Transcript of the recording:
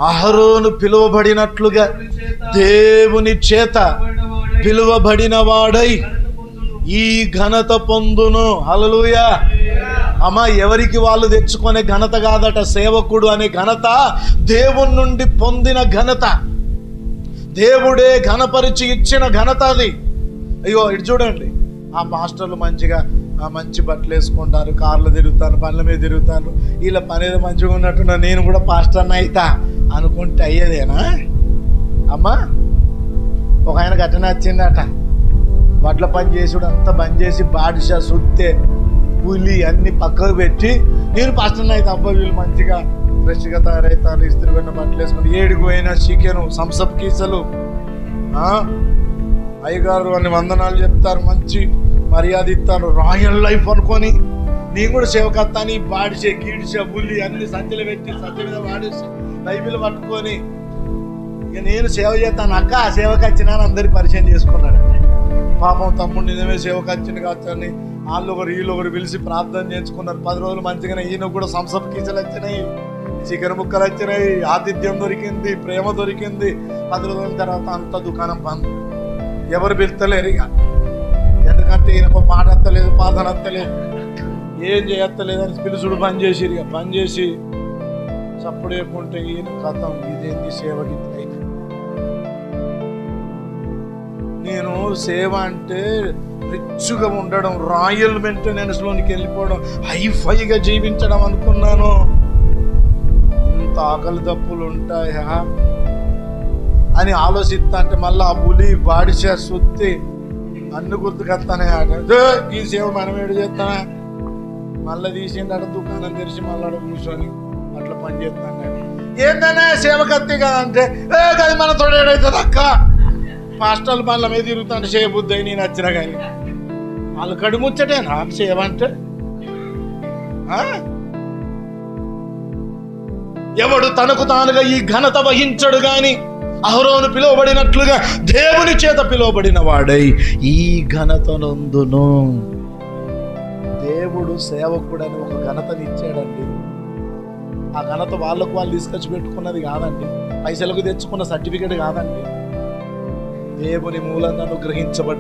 అహరోను పిలువబడినట్లుగా దేవుని చేత పిలువబడిన వాడై ఈ ఘనత పొందును. హల్లెలూయా. అమ్మా, ఎవరికి వాళ్ళు తెచ్చుకునే ఘనత కాదట. సేవకుడు అనే ఘనత దేవుని నుండి పొందిన ఘనత, దేవుడే ఘనపరిచి ఇచ్చిన ఘనత అది. అయ్యో ఇటు చూడండి, ఆ మాస్టర్లు మంచిగా మంచి బట్టలు వేసుకుంటారు, కార్లు తిరుగుతాను, బండ్ల మీద తిరుగుతాను, వీళ్ళ పని ఏదో మంచిగా ఉన్నట్టున్నా, నేను కూడా పాస్టర్ని అవుతా అనుకుంటే అయ్యేదేనా అమ్మా? ఒక ఆయన ఘటన వచ్చిందట. వడ్ల పని చేసుడు అంతా బంద్ చేసి బాడిషా సుత్తే కూలి అన్ని పక్కకు పెట్టి నేను పాస్టర్ని అయితే అబ్బా వీళ్ళు మంచిగా ఫ్రెష్గా తయారవుతారు, ఇస్త్రీ కొన్న బట్టలు వేసుకుని ఏడుగు పోయినా చికెను సంసప్ కీసలు, అయ్యగారు అని వందనాలు చెప్తారు, మంచి మర్యాద ఇస్తారు, రాయల్ లైఫ్ అనుకొని నేను కూడా సేవకత్తాని బాడిసే గీడిసే బుల్లి అన్ని సంచులు పెట్టి సంచుల మీద వాడేసి బైబిల్ పట్టుకొని ఇక నేను సేవ చేస్తాను అక్క, ఆ సేవకు వచ్చినా అందరికి పరిచయం చేసుకున్నాడంటే. పాపం తమ్ముడు నిజమే సేవకు వచ్చింది కావచ్చని వాళ్ళు ఒకరు వీళ్ళు ఒకరు పిలిచి ప్రార్థన చేసుకున్నారు. 10 రోజులు మంచిగానే ఈయన కూడా సంసప్ కీచలు వచ్చినాయి, చికెన్ ముక్కలు వచ్చినాయి, ఆతిథ్యం దొరికింది, ప్రేమ దొరికింది. 10 రోజుల తర్వాత అంత దుకాణం బంద్, ఎవరు పిలుస్తలేరు ఇక. ఎందుకంటే ఈయనకు మాట అత్తలేదు, పాదన అత్తలేదు, ఏం చేయత్తలేదు అని పిలుచుడు బంద్ చేసి ఇక బంద్ చేసి చప్పుడు లేకుంటే ఈయన కథం ఇదేంది సేవకి. నేను సేవ అంటే రిచ్గా ఉండడం, రాయల్ మెయింటెనెన్స్లోనికి వెళ్ళిపోవడం, హైఫైగా జీవించడం అనుకున్నాను. ఇంత ఆకలి దప్పులు ఉంటాయా అని ఆలోచిస్తా అంటే మళ్ళీ ఆ పులి బాడిసే సుత్తి అన్ని గుర్తుకొస్తానే ఆట. ఈ సేవ మనం ఏడు చేస్తామా? మళ్ళీ తీసిండట దుకాణం తెరిచి మళ్ళీ కూర్చొని అట్లా పని చేస్తాం. కానీ ఏంటనే సేవకత్తి కదా అంటే అది మన తోడేడవుతుంది అక్క. మాస్టర్లు పనుల మీద తిరుగుతాంటే చేయబుద్ధి అయి నేను వచ్చినా కానీ వాళ్ళు కడుముచ్చటేనా సేవ అంటే? ఎవడు తనకు తానుగా ఈ ఘనత వహించడు గాని అహరోను పిలువబడినట్లుగా దేవుని చేత పిలువబడిన వాడై ఈ ఘనత నందును. దేవుడు సేవకుడని ఒక ఘనతని ఇచ్చాడండి. ఆ ఘనత వాళ్ళకు వాళ్ళు తీసుకొచ్చి పెట్టుకున్నది కాదండి, పైసలకు తెచ్చుకున్న సర్టిఫికేట్ కాదండి, దేవుని మూలంగా అనుగ్రహించబడ్డ